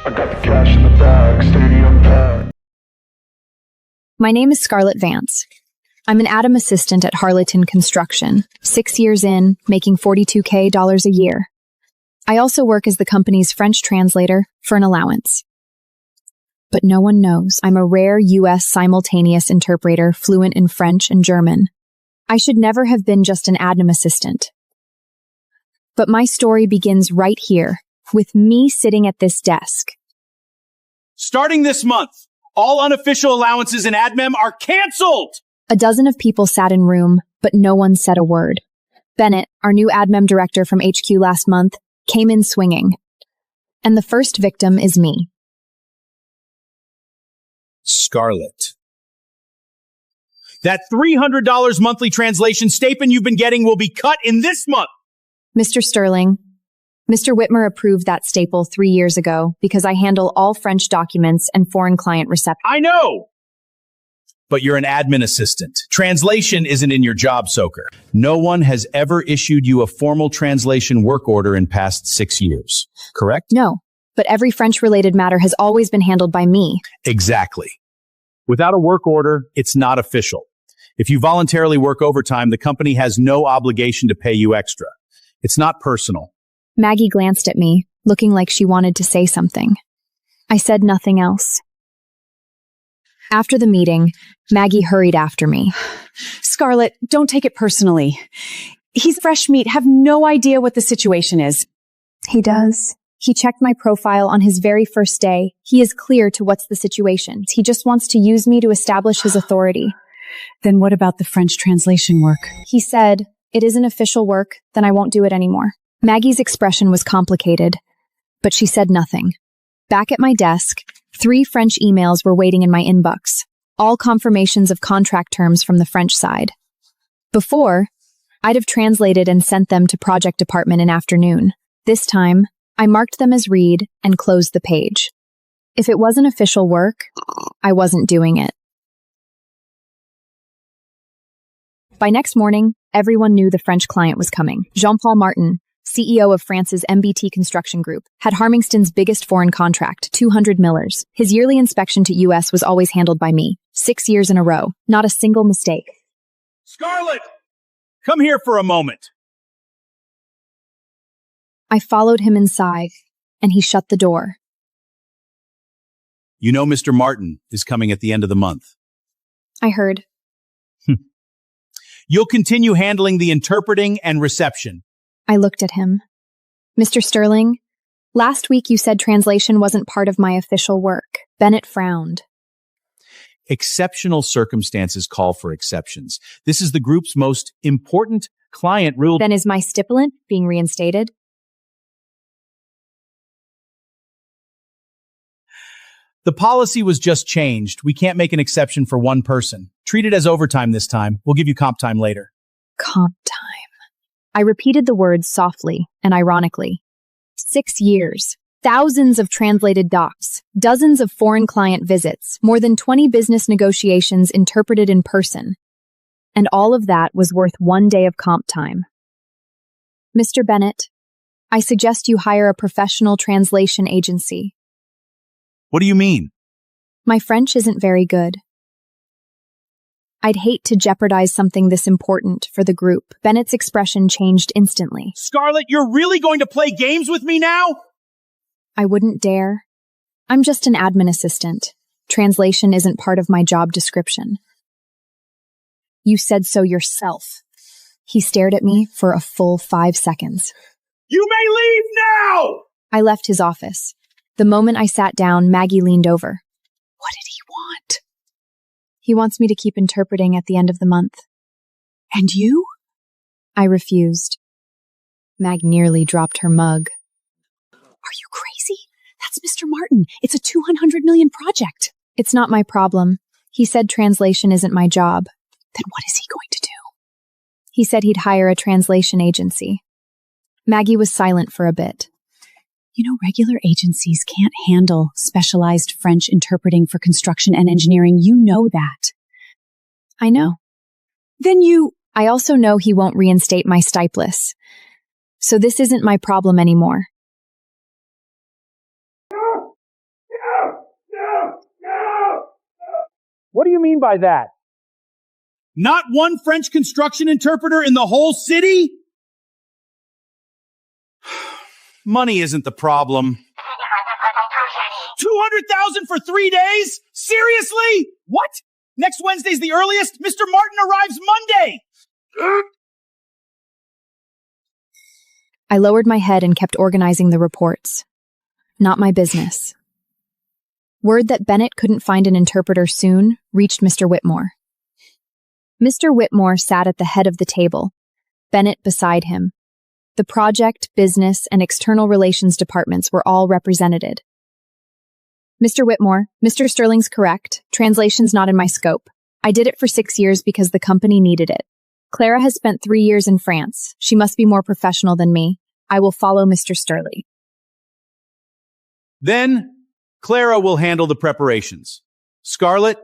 I got the cash in the bag, stadium packed. My name is Scarlett Vance. I'm an Adam assistant at Harleton Construction, 6 years in, making $42K a year. I also work as the company's French translator for an allowance. But no one knows I'm a rare U.S. simultaneous interpreter fluent in French and German. I should never have been just an admin assistant. But my story begins right here, with me sitting at this desk. Starting this month, all unofficial allowances in AdMem are canceled! A dozen of people sat in room, but no one said a word. Bennett, our new AdMem director from HQ last month, came in swinging. And the first victim is me. Scarlett. That $300 monthly translation stipend you've been getting will be cut in this month! Mr. Sterling, Mr. Whitmer approved that staple 3 years ago because I handle all French documents and foreign client reception. I know! But you're an admin assistant. Translation isn't in your job, Soaker. No one has ever issued you a formal translation work order in past 6 years, correct? No, but every French-related matter has always been handled by me. Exactly. Without a work order, it's not official. If you voluntarily work overtime, the company has no obligation to pay you extra. It's not personal. Maggie glanced at me, looking like she wanted to say something. I said nothing else. After the meeting, Maggie hurried after me. Scarlett, don't take it personally. He's fresh meat, have no idea what the situation is. He does. He checked my profile on his very first day. He is clear to what's the situation. He just wants to use me to establish his authority. Then what about the French translation work? He said, it isn't official work, then I won't do it anymore. Maggie's expression was complicated, but she said nothing. Back at my desk, 3 French emails were waiting in my inbox, all confirmations of contract terms from the French side. Before, I'd have translated and sent them to project department in afternoon. This time, I marked them as read and closed the page. If it wasn't official work, I wasn't doing it. By next morning, everyone knew the French client was coming. Jean-Paul Martin, CEO of France's MBT Construction Group, had Harmingston's biggest foreign contract, 200 millers. His yearly inspection to U.S. was always handled by me, 6 years in a row, not a single mistake. Scarlett! Come here for a moment. I followed him inside, and he shut the door. You know Mr. Martin is coming at the end of the month. I heard. You'll continue handling the interpreting and reception. I looked at him. Mr. Sterling, last week you said translation wasn't part of my official work. Bennett frowned. Exceptional circumstances call for exceptions. This is the group's most important client rule. Then is my stipulant being reinstated? The policy was just changed. We can't make an exception for one person. Treat it as overtime this time. We'll give you comp time later. Comp time. I repeated the words softly and ironically. 6 years, thousands of translated docs, dozens of foreign client visits, more than 20 business negotiations interpreted in person. And all of that was worth 1 day of comp time. Mr. Bennett, I suggest you hire a professional translation agency. What do you mean? My French isn't very good. I'd hate to jeopardize something this important for the group. Bennett's expression changed instantly. Scarlett, you're really going to play games with me now? I wouldn't dare. I'm just an admin assistant. Translation isn't part of my job description. You said so yourself. He stared at me for a full 5 seconds. You may leave now! I left his office. The moment I sat down, Maggie leaned over. What did he want? He wants me to keep interpreting at the end of the month. And you? I refused. Mag nearly dropped her mug. Are you crazy? That's Mr. Martin. It's a $200 million project. It's not my problem. He said translation isn't my job. Then what is he going to do? He said he'd hire a translation agency. Maggie was silent for a bit. You know, regular agencies can't handle specialized French interpreting for construction and engineering. You know that. I know. Then I also know he won't reinstate my stipulus. So this isn't my problem anymore. What do you mean by that? Not one French construction interpreter in the whole city? Money isn't the problem. 200,000 for 3 days? Seriously? What? Next Wednesday's the earliest? Mr. Martin arrives Monday! I lowered my head and kept organizing the reports. Not my business. Word that Bennett couldn't find an interpreter soon reached Mr. Whitmore. Mr. Whitmore sat at the head of the table, Bennett beside him. The project, business, and external relations departments were all represented. Mr. Whitmore, Mr. Sterling's correct. Translation's not in my scope. I did it for 6 years because the company needed it. Clara has spent 3 years in France. She must be more professional than me. I will follow Mr. Sterling. Then, Clara will handle the preparations. Scarlett,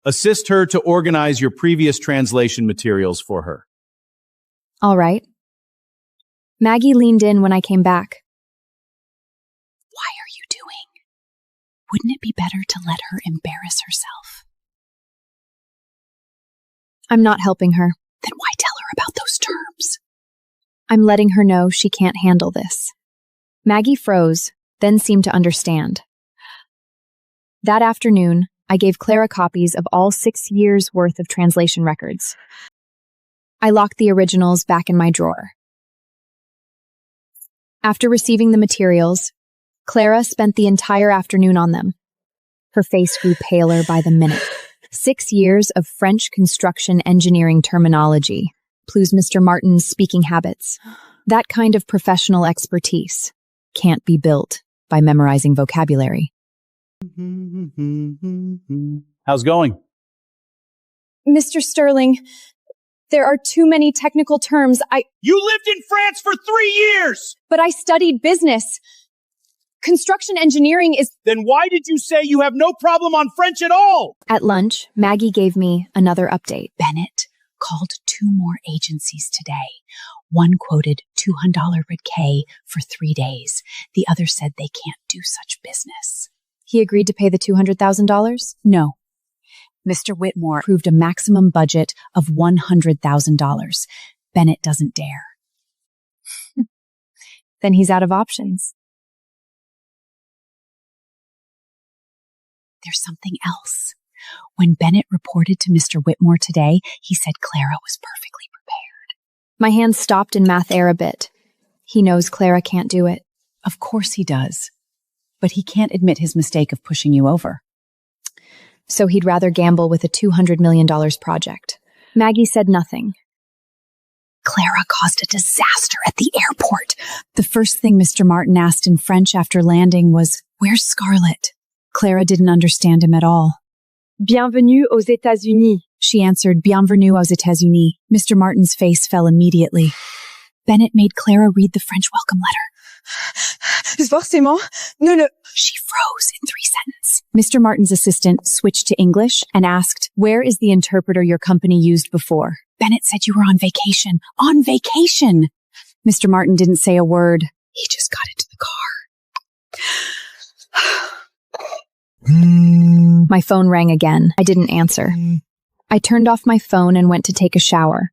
assist her to organize your previous translation materials for her. All right. Maggie leaned in when I came back. Why are you doing? Wouldn't it be better to let her embarrass herself? I'm not helping her. Then why tell her about those terms? I'm letting her know she can't handle this. Maggie froze, then seemed to understand. That afternoon, I gave Clara copies of all 6 years' worth of translation records. I locked the originals back in my drawer. After receiving the materials, Clara spent the entire afternoon on them. Her face grew paler by the minute. 6 years of French construction engineering terminology, plus Mr. Martin's speaking habits. That kind of professional expertise can't be built by memorizing vocabulary. How's going? Mr. Sterling, there are too many technical terms. You lived in France for 3 years! But I studied business. Construction engineering is... Then why did you say you have no problem on French at all? At lunch, Maggie gave me another update. Bennett called 2 more agencies today. One quoted $200K for 3 days. The other said they can't do such business. He agreed to pay the $200,000? No. Mr. Whitmore approved a maximum budget of $100,000. Bennett doesn't dare. Then he's out of options. There's something else. When Bennett reported to Mr. Whitmore today, he said Clara was perfectly prepared. My hands stopped in math air a bit. He knows Clara can't do it. Of course he does. But he can't admit his mistake of pushing you over. So he'd rather gamble with a $200 million project. Maggie said nothing. Clara caused a disaster at the airport. The first thing Mr. Martin asked in French after landing was, "Where's Scarlett?" Clara didn't understand him at all. Bienvenue aux États-Unis. She answered, "Bienvenue aux États-Unis." Mr. Martin's face fell immediately. Bennett made Clara read the French welcome letter. Forcément. No. She froze in 3 sentences. Mr. Martin's assistant switched to English and asked, "Where is the interpreter your company used before?" "Bennett said you were on vacation." "On vacation!" Mr. Martin didn't say a word. He just got into the car. My phone rang again. I didn't answer. I turned off my phone and went to take a shower.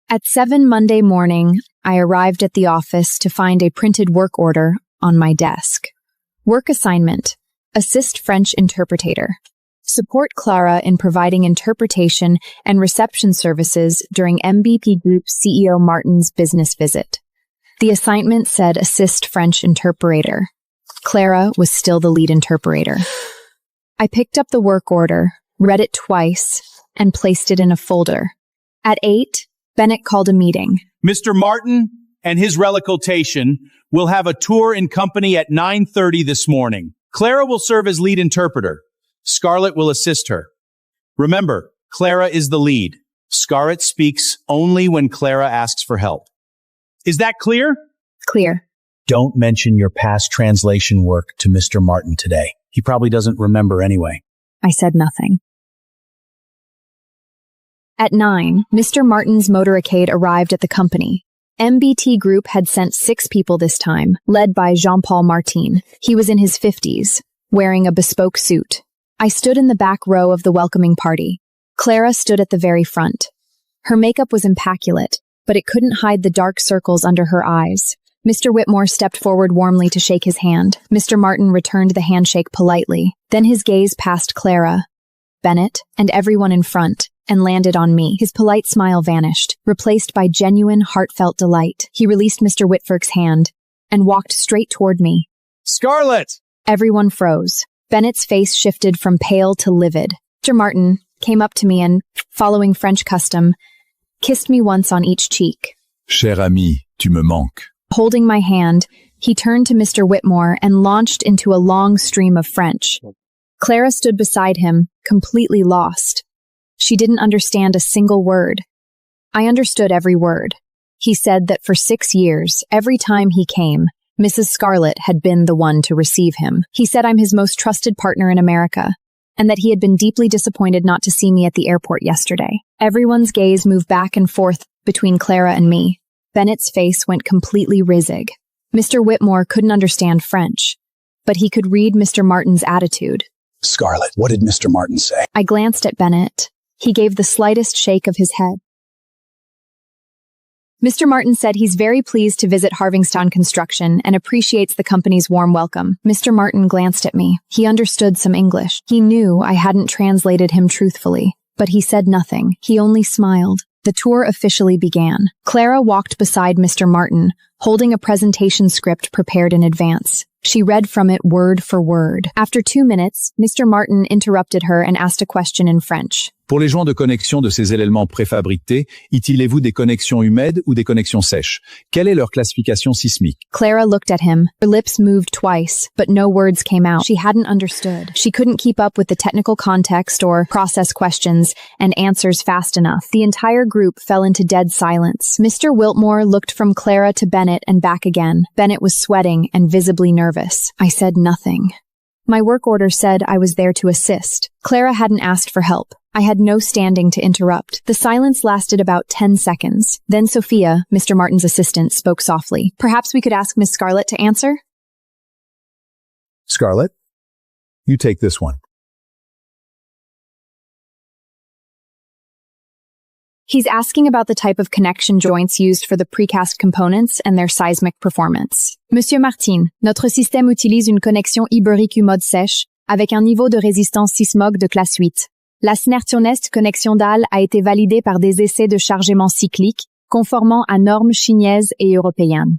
At 7 Monday morning, I arrived at the office to find a printed work order on my desk. Work assignment: assist French interpreter. Support Clara in providing interpretation and reception services during MBP Group CEO Martin's business visit. The assignment said assist French interpreter. Clara was still the lead interpreter. I picked up the work order, read it twice, and placed it in a folder. At 8, Bennett called a meeting. Mr. Martin and his relicotation will have a tour in company at 9:30 this morning. Clara will serve as lead interpreter. Scarlett will assist her. Remember, Clara is the lead. Scarlett speaks only when Clara asks for help. Is that clear? Clear. Don't mention your past translation work to Mr. Martin today. He probably doesn't remember anyway. I said nothing. At 9, Mr. Martin's motorcade arrived at the company. MBT Group had sent 6 people this time, led by Jean-Paul Martin. He was in his 50s, wearing a bespoke suit. I stood in the back row of the welcoming party. Clara stood at the very front. Her makeup was immaculate, but it couldn't hide the dark circles under her eyes. Mr. Whitmore stepped forward warmly to shake his hand. Mr. Martin returned the handshake politely. Then his gaze passed Clara, Bennett, and everyone in front, and landed on me. His polite smile vanished, replaced by genuine, heartfelt delight. He released Mr. Whitford's hand and walked straight toward me. Scarlett! Everyone froze. Bennett's face shifted from pale to livid. Mr. Martin came up to me and, following French custom, kissed me once on each cheek. Cher ami, tu me manques. Holding my hand, he turned to Mr. Whitmore and launched into a long stream of French. Clara stood beside him, completely lost. She didn't understand a single word. I understood every word. He said that for 6 years, every time he came, Mrs. Scarlett had been the one to receive him. He said I'm his most trusted partner in America, and that he had been deeply disappointed not to see me at the airport yesterday. Everyone's gaze moved back and forth between Clara and me. Bennett's face went completely rizzig. Mr. Whitmore couldn't understand French, but he could read Mr. Martin's attitude. Scarlett, what did Mr. Martin say? I glanced at Bennett. He gave the slightest shake of his head. Mr. Martin said he's very pleased to visit Harvingstown Construction and appreciates the company's warm welcome. Mr. Martin glanced at me. He understood some English. He knew I hadn't translated him truthfully, but he said nothing. He only smiled. The tour officially began. Clara walked beside Mr. Martin, holding a presentation script prepared in advance. She read from it word for word. After 2 minutes, Mr. Martin interrupted her and asked a question in French. Pour les joints de connexion de ces éléments préfabriqués, utilisez-vous des connexions humides ou des connexions sèches? Quelle est leur classification sismique? Clara looked at him. Her lips moved twice, but no words came out. She hadn't understood. She couldn't keep up with the technical context or process questions and answers fast enough. The entire group fell into dead silence. Mr. Whitmore looked from Clara to Bennett and back again. Bennett was sweating and visibly nervous. I said nothing. My work order said I was there to assist. Clara hadn't asked for help. I had no standing to interrupt. The silence lasted about 10 seconds. Then Sophia, Mr. Martin's assistant, spoke softly. Perhaps we could ask Miss Scarlett to answer? Scarlett, you take this one. He's asking about the type of connection joints used for the precast components and their seismic performance. Monsieur Martin, notre système utilise une connexion ibérique mode sèche avec un niveau de résistance sismique de classe 8. La Snertionest connexion dalle a été validée par des essais de chargement cyclique conformant à normes chinoises et européennes.